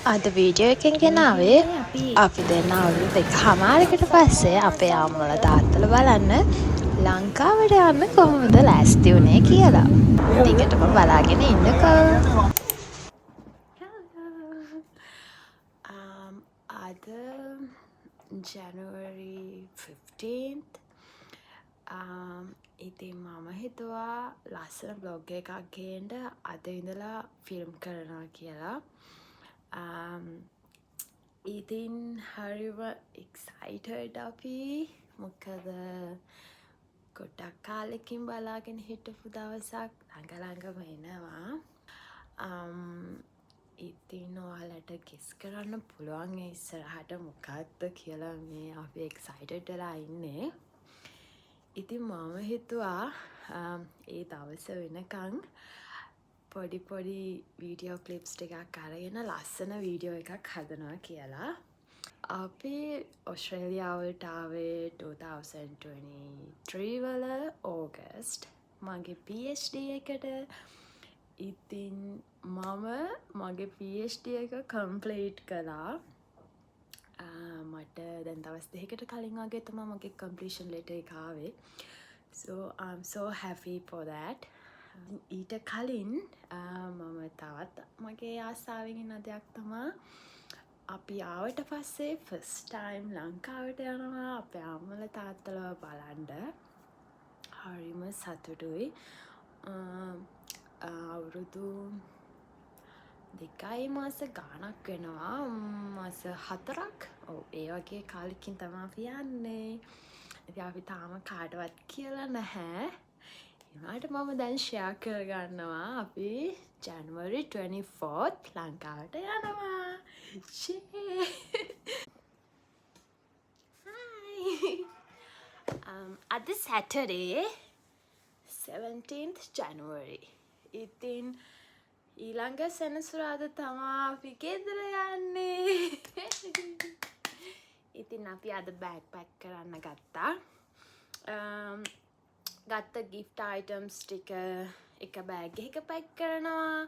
අද වීඩියෝ එකෙන් ගෙනාවේ අපි දෙන්න අවුරුදු දෙකමාරකට පස්සේ අපේ අම්මලා තාත්තලා බලන්න ලංකාවට යන්න කොහොමද ලෑස්ති වුනේ කියලා. දිගටම බලාගෙන ඉන්නකෝ. අද January 15th ඉතින් මම හිතුවා ලස්සන බ්ලොග් එකක් ගේන්න අද ඉඳලා ෆිල්ම් කරනවා කියලා. ඉතින් හරිම එක්සයිටඩ් අපි මොකද ගොඩක් කාලෙකින් බලාගෙන හිටපු දවසක් ළඟ එනවා. ඉතින් ඔයාලට ගෙස් කරන්න පුළුවන් ඉස්සරහට මොකක්ද කියලා මේ අපි එක්සයිටඩ් වෙලා ඉන්නේ. ඉතින් මම හිතුවා ඒ දවස වෙනකන් පොඩි වීඩියෝ ක්ලිප්ස් ටිකක් අරගෙන ලස්සන වීඩියෝ එකක් හදනවා කියලා. අපි ඔස්ට්‍රේලියාවට ආවේ 2023 වල ඕගස්ට් මගේ PhD එකට. ඉතින් මම මගේ PhD එක කම්ප්ලීට් කළා. මට දැන් දවස් දෙකකට කලින් වගේ තමයි මගේ completion letter එක ආවේ. So I'm so happy for that. ඊට කලින් මම තවත් මගේ ආසාවෙන් ඉන්න දෙයක් තමයි අපි ආවට පස්සේ first time ලංකාවට යනවා අපේ අම්මලා තාත්තලා බලන්න. හරිම සතුටුයි. අවුරුදු 2 මාස ගාණක් වෙනවා. මාස 4ක්. ඔව් ඒ වගේ කාලෙකින් තමයි අපි යන්නේ. ඉතින් අපි තාම කාටවත් කියලා නැහැ. ඒකට මම දැන් ෂෙයා කරගන්නවා අපි January 24th ලංකාවට යනවා. අද Saturday 17th January. ඉතින් ඊළඟ සෙනසුරාදා තමා අපි ගෙදර යන්නේ. ඉතින් අපි අද බෑග් පැක් කරන්න ගත්තා. ගත්ත gift items ටික එක බෑග් එකක පැක් කරනවා.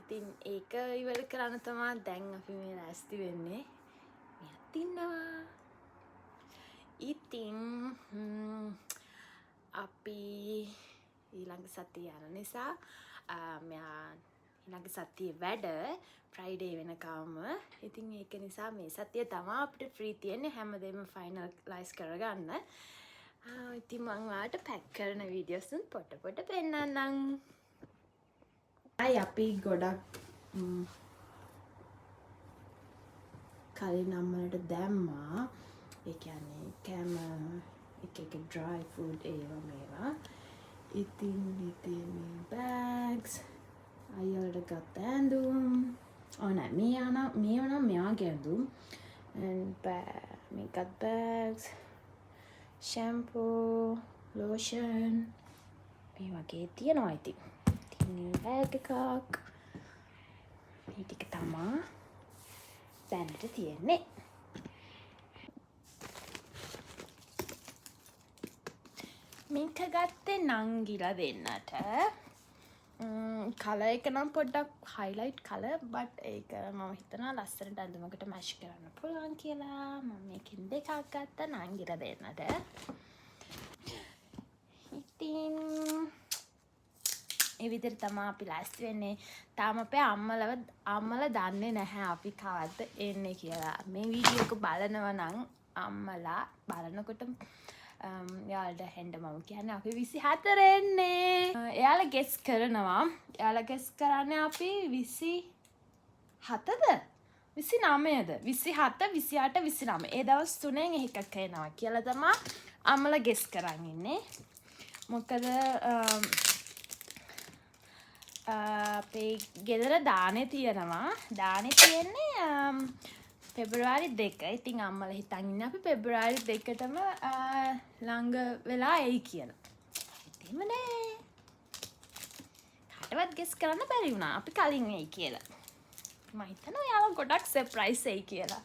ඉතින් ඒක ඉවර කරන්න තමයි දැන් අපි මේ ලෑස්ති වෙන්නේ. මෙයාත් ඉන්නවා. ඉතින් අපි ඊළඟ සතිය යන නිසා මෙයා ඊළඟ සතියේ වැඩ ෆ්‍රයිඩේ වෙනකම්ම. ඉතින් ඒක නිසා මේ සතිය තමයි අපිට ෆ්‍රී තියෙන්නේ හැමදේම ෆයිනලයිස් කරගන්න. ඉතින් මම ඔයාලට පැක් කරන වීඩියෝස් පොට පෙන්නන්නම්. අපි ගොඩක් කලින් අම්මලට දැම්මා. ඒ කියන්නේ කැම එක ඩ්‍රයි ෆුඩ් ඒවා මේවා. ඉතින් මේ බෑග්ස් අයියලට ගත්ත ඇඳුම්. නෑ මේවා නම් මෙයාගේ ඇඳුම්. මේකත් බෑග්ස්, ෂැම්පූ, ලෝෂන් මේ වගේ තියෙනවා. ඉතින් බෑග් එකක් මේ ටික තමා දැනට තියෙන්නේ. මේක ගත්තේ නංගිලා දෙන්නට. කලර් එක නම් පොඩ්ඩක් highlight color but ඒක මම හිතනවා ලස්සනට ඇඳුමකට මැච් කරන්න පුළුවන් කියලා. මම මේකෙන් දෙකක් ගත්තා නංගිලා දෙන්නට. ඉතින් ඒ විදිහට තමයි අපි ලෑස්ති වෙන්නේ. තාම අපේ අම්මලා දන්නේ නැහැ අපි කවද්ද එන්නේ කියලා. මේ වීඩියෝ එක බලනවා නම් අම්මලා බලනකොට යාලට හෙන්ඩ මම කියන්නේ අපි 24 එන්නේ. එයාලා ගෙස් කරනවා. එයාලා ගෙස් කරන්නේ අපි 27ද 29ද 27 28 29 ඒ දවස් තුනෙන් එකක් එනවා කියලා තමයි අම්මලා ගෙස් කරන් ඉන්නේ. මොකද අපේ ගෙදර දානේ තියෙනවා. දානේ තියෙන්නේ පෙබරවාරි 2. ඉතින් අම්මලා හිතන් ඉන්නේ අපි පෙබරවාරි 2ටම ළඟ වෙලා එයි කියලා. ඉතින්ම නෑ. කාටවත් ගෙස් කරන්න බැරි වුණා. අපි කලින් එයි කියලා. මම හිතනවා යාළුවා ගොඩක් සර්ප්‍රයිස් එයි කියලා.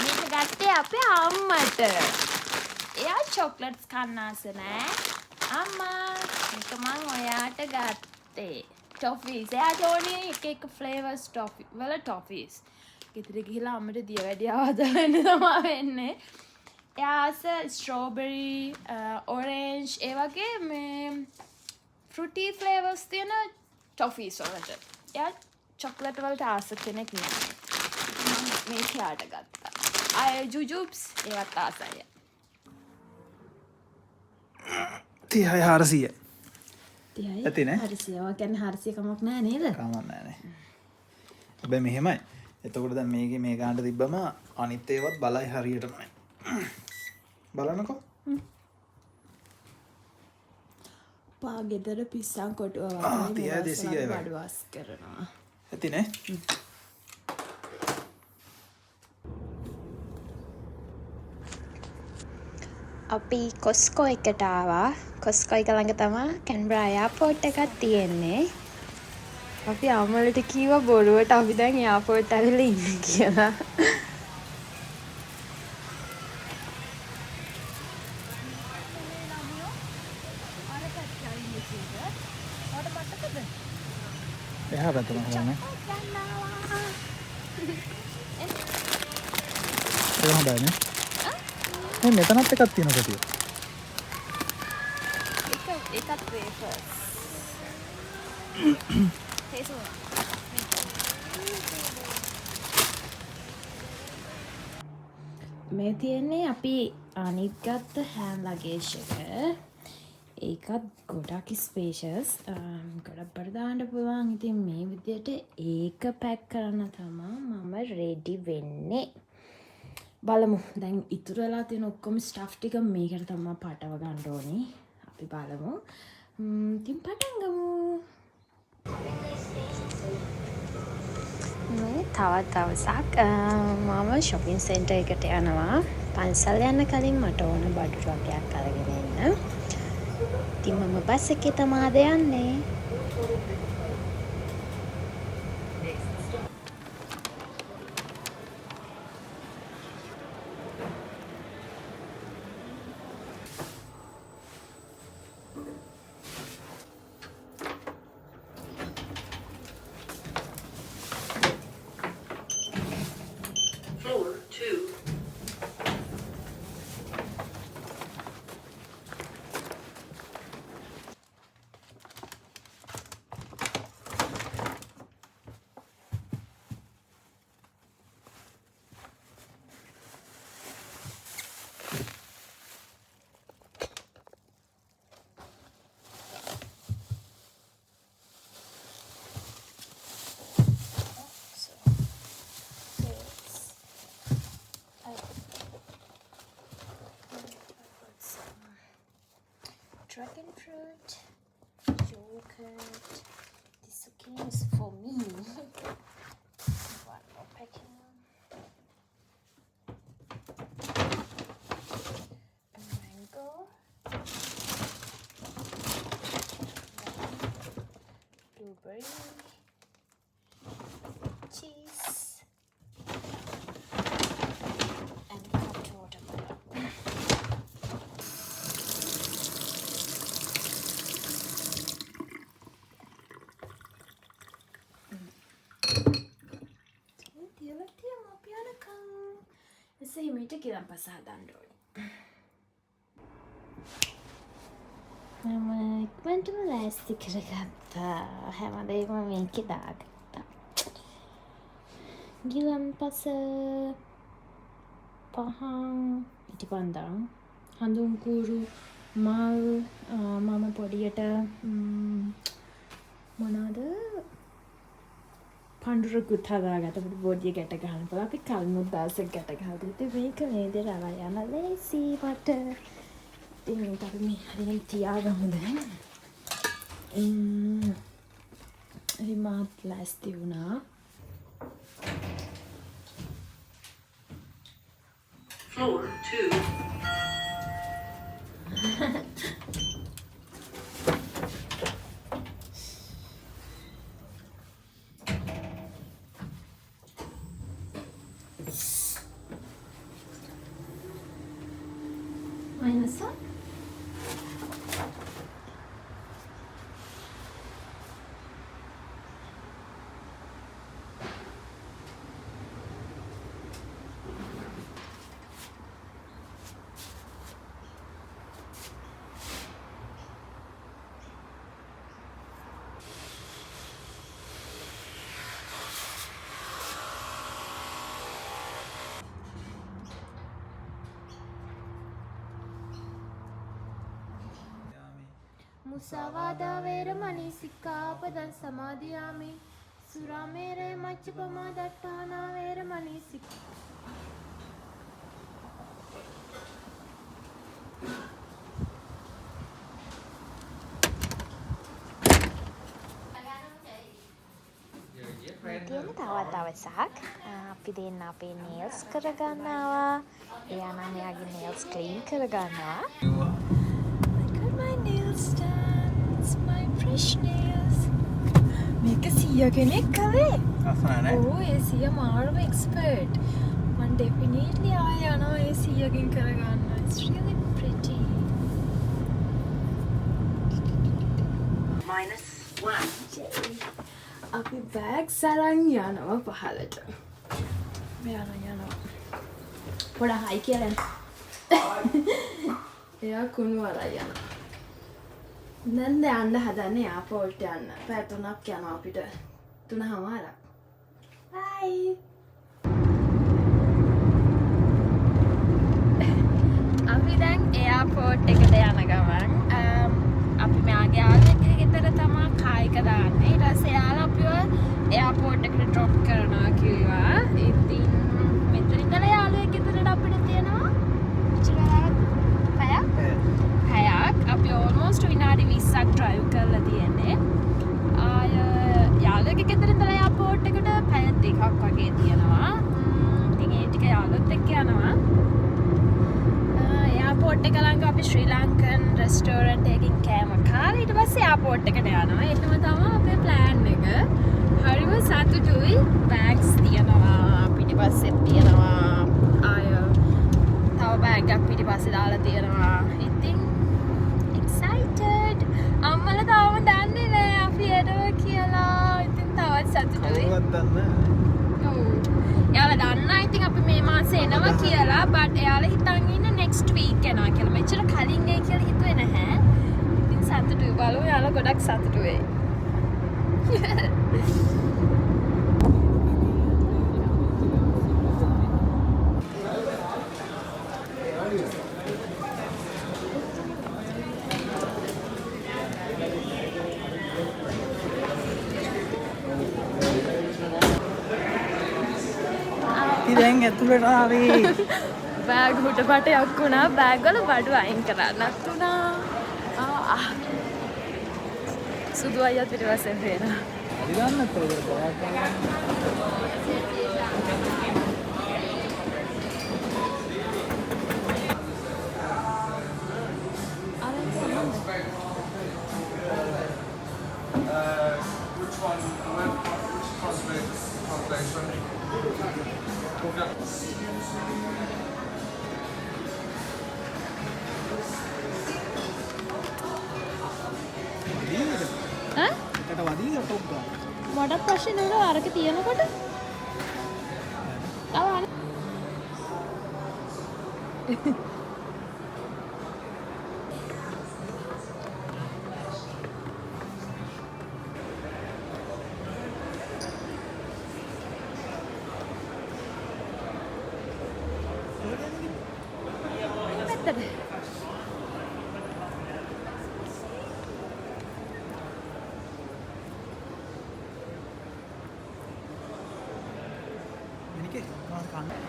මේක ගත්තේ අපේ අම්මට. එයා චොක්ලට්ස් කන්න ආස නෑ. අම්මා මේක මං ඔයාට ගත්තේ. ටොෆීස් එයාට ඕනේ එක ෆ්ලේවර්ස් වල ටොෆීස්. ගෙදර ගිහිල්ලා අම්මට දිය වැඩි ආදරෙන්න තමයි වෙන්නේ. එයා ආස ස්ට්‍රෝබෙරි, ඔරෙන්ජ් ඒ වගේ මේ ෆෘටි ෆ්ලේවර්ස් තියෙන ටොෆීස් වලට. එයා චොක්ලට් වලට ආස කෙනෙක් නෙමෙයි. මේක යාට ගත්තා. අය ජුජුබ්ස් ඒවත් ආසයි. 30 400 ඇති නේ? 400. ඔය කියන්නේ 400 කමක් නෑ නේද? කමක් නෑ නේ. හැබැයි මෙහෙමයි. එතකොට දැන් මේකේ මේ ගානට තිබ්බම අනිත් ඒවත් බලයි හරියටම. බලන්නකෝ. පා ගෙදර පිස්සන් කොටුව වගේ 200 වඩවාස් කරනවා. ඇති නේ? අපි කොස්කෝ එකට ආවා. කොස්කෝ එක ළඟ තමයි කැන්බරා එයාපෝට් එකක් තියෙන්නේ. අපි අම්මලට කිව්වා බොරුවට අපි දැන් එයාපෝට් ඇවිල්ලා ඉන්නේ කියලා. එහා පැත්තම හරන්නේ. ඒක හොඳයි නේ. මෙතනත් එකක් තියෙනවා කතිය. ඒකත් වේෆර්ස්. මේ තියෙන්නේ අපි අනිත් ගත්ත හෑන්ඩ් ලගේජ් එක. ඒකත් ගොඩක් ස්පේෂස්. ගොඩක් බර දාන්න පුළුවන්. ඉතින් මේ විදියට ඒක පැක් කරන්න තමයි මම රෙඩි වෙන්නේ. බලමු. දැන් ඉතුරු වෙලා තියෙන ඔක්කොම ස්ටෆ් ටික මේකට තමයි පටව ගන්න ඕනේ. අපි බලමු. ඉතින් පටන් ගමු. මේ තවත් දවසක් මම shopping center එකට යනවා. පන්සල් යන්න කලින් මට ඕන බඩු වගේක් අරගෙන එන්න. ඉතින් මම බස් එකේ තමයි යන්නේ. Dragon fruit, yogurt. This again is for me. One more packing. Mango. Blueberry. Cheese. And cut watermelon. සීමීට කිරම් පස හදන්න ඕනේ. මම ඉක්මනටම ලෑස්ති කරගත්තා. හැමදේම මේකේ දාගත්තා. ගිලන්පස, පහන්, ඉටිපන්දම්, හඳුන් කූරු, මල්, මම පොඩියට මොනවාද පඳුරකුත් හදාගත්ත බොඩිය ගැට ගන්න පුළුවන්. අපි කල්මුත් දවසක් ගැට ගහලා ඉතින් මේක මේ විදිහට අරන් යන ලේසි මට. ඉතින් මේක අපි මේ හරියට තියාගමු දැන්. රිමාත් ලෑස්ති වුණා. Floor 2. Minus up. මුසාවාදා වේරමණී සික්ඛාපදං සමාදියාමි සුරාමේරය මච්චපමා දට්ඨානා වේරමණී තියෙන තවත් දවසක් අපි දෙන්න අපේ nails කරගන්නවා. එයා නම් එයාගේ nails clean කරගන්නවා. my nails done. It's my fresh nails. මේක සිය කෙනෙක් කළේ. අසනනේ. ඕ ඒ සිය මාර්ව expert. මම definitely ආය යනවා ඒ සියකින් කරගන්න. It's really pretty. -1. අපි බෑග්ස් අරන් යනවා පහලට. යනවා. පොඩ හයි කියලා. එයා කුණු අරන් යනවා. දැන් යන්න හදන්නේ එයාපෝර්ට් යන්න. පැය 3ක් යනවා අපිට. 3:00. බයි. අපි දැන් එයාපෝර්ට් එකට යන ගමන් අපි මෙයාගේ යාළුවෙක්ගේ ගෙදර තමයි කායික දාන්නේ. ඊට පස්සේ යාළුවා අපිව එයාපෝර්ට් එකට ඩ්‍රොප් කරනවා කිව්වා. ඉතින් මෙතන ඉඳලා යාළුවෙක්ගේ ගෙදරට අපිට තියෙනවා පැයක්. අපි ඕල්මෝස්ට් විනාඩි 20ක් ඩ්‍රයිව් කරලා තියෙන්නේ. ආය යාළුවෙක්ගේ ගෙදර ඉඳලා එයාපෝර්ට් එකට පැය 2ක් වගේ තියෙනවා. ඉතින් ඒ ටික යාළුවොත් එක්ක යනවා. එයාපෝර්ට් එක ළඟ අපි ශ්‍රී ලංකන් රෙස්ටෝරන්ට් එකකින් කෑම කාලා ඊට පස්සේ එයාපෝර්ට් එකට යනවා. ඒකම තමයි අපේ ප්ලෑන් එක. හරිම සතුටුයි. බෑග්ස් තියනවා. පිටිපස්සෙත් තියනවා. ආය තව බෑග් එකක් පිටිපස්සේ දාලා තියනවා. ඉතින් excited. අම්මලා තාම දන්නේ නැහැ අපි එනවා කියලා. ඉතින් තවත් සතුටුයි. කවුරුවත් දන්නේ එයාලා දන්නා ඉතින් අපි මේ මාසේ එනවා කියලා බට් එයාලා හිතන් ඉන්නේ next week එනවා කියලා. මෙච්චර කලින් එයි කියලා හිතුවේ නැහැ. ඉතින් සතුටුයි බලමු එයාලා ගොඩක් සතුටු වෙයි. දැන් ඇතුළට ආවේ. බෑග් හුටපටයක් වුණා. බෑග් වල බඩු අයින් කරන්නත් වුණා. සුදු අයියත් පිටිපස්සෙන් පේනවා. හරි ගන්නත් උඩට Which one? Which translation? ඈ? එකට වදින ටොප් ගන්න. මට ප්‍රශ්න නෑ අරක තියෙනකොට. ආව මිනිකේ මොනවද කන්නේ?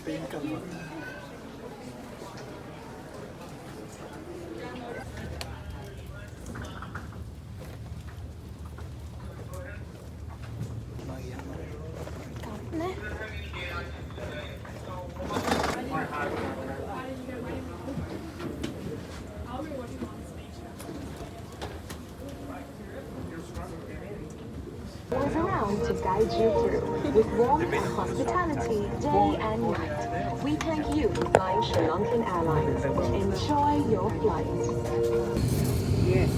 Pink color. Was around to guide you through with warmth and hospitality day and night. We thank you for flying Sri Lankan Airlines. Enjoy your flight. Yes.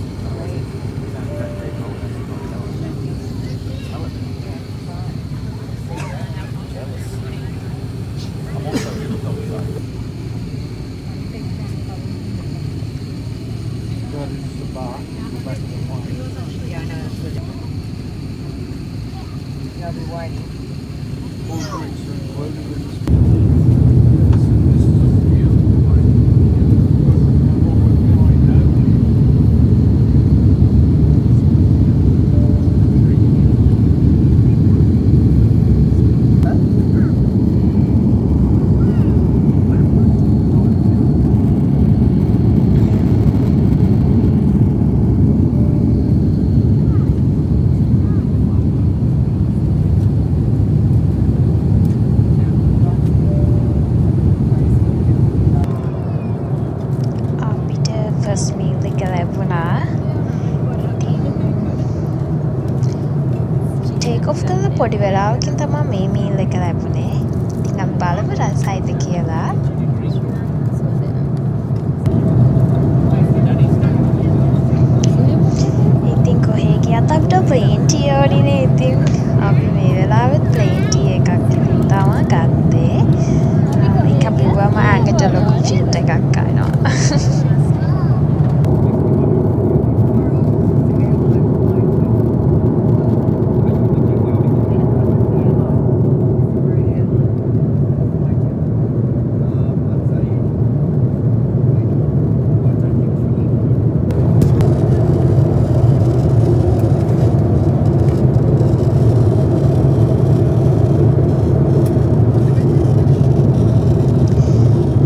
All drinks are included in this. අපිට first meal එක ලැබුණා. Take of කරලා පොඩි වෙලාවකින් තමයි මේ meal එක ලැබුණේ. ඉතින් අපි බලමු රසයිද කියලා. ඉතින් කොහේ ගියත් අපිට ප්ලේන් ටී ඕනිනේ. ඉතින් අපි මේ වෙලාවෙත් ප්ලේන් ටී එකක් තමයි ගත්තේ. ඒක බිව්වම ඇඟට ලොකු ට්‍රීට් එකක් ගන්නවා.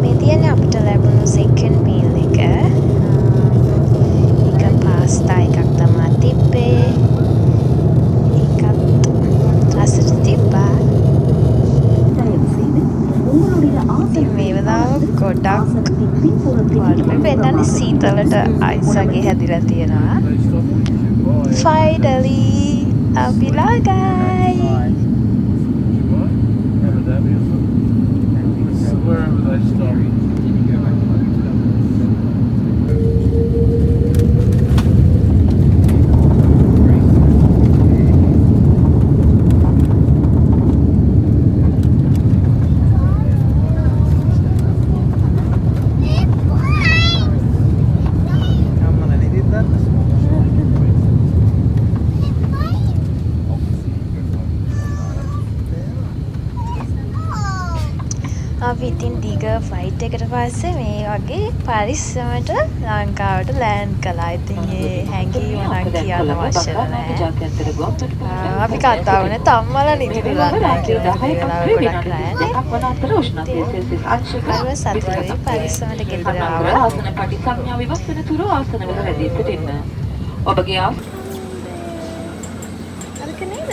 මේ තියෙන්නේ අපිට ලැබුණු සෙකන්ඩ් මීල් එක. ඒක පාස්තා එකක් තමයි තිබ්බේ. ඒකත් රසට තිබ්බා. ඉතින් මේ වෙලාව ගොඩක් වලට පෙන්නන්නේ සීතලට අයිස් වගේ හැදිලා තියෙනවා. ෆයිනලි අපි ළඟයි. Wherever they stop. අපි ඉතින් දිග ෆ්ලයිට් එකට පස්සේ මේ වගේ පරිස්සමට ලංකාවට ලෑන්ඩ් කළා. ඉතින් ඒ හැඟීම නම් කියන්න අවශ්‍ය නැහැ. අපි කතා වුණේ තම්මලා නිදිලා නැහැ කියලා. ඒ වෙලාව ගොඩක් රැන්නේ. අර සතුටුයි පරිස්සමට ගෙදර ආවා. ආසන පටිසංඥා විවස් වෙන තුරු ආසනවල රැඳී සිටින්න. ඔබගේ අරක නේද?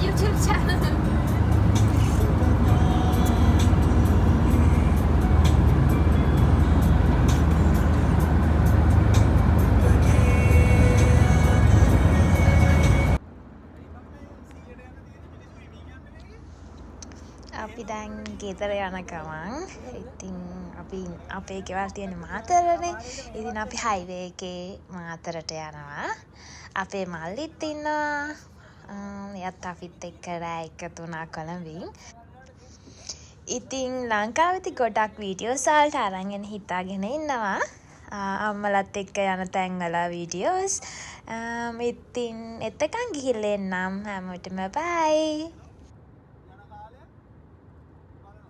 YouTube channel. අපි දැන් ගෙදර යන ගමන් ඉතින් අපි අපේ ගෙවල් තියෙන මාතරනේ. ඉතින් අපි හයිවේ එකේ මාතරට යනවා. අපේ මල්ලිත් ඉන්නවා. එයත් අපිත් එක්ක රෑ එකතු වුණා කොළඹින්. ඉතින් ලංකාවෙදි ගොඩක් වීඩියෝස් වලට අරන් හිතාගෙන ඉන්නවා. අම්මලත් එක්ක යන තැන්වල වීඩියෝස්. ඉතින් එතකන් ගිහිල්ලා එන්නම්. හැමෝටම බයි.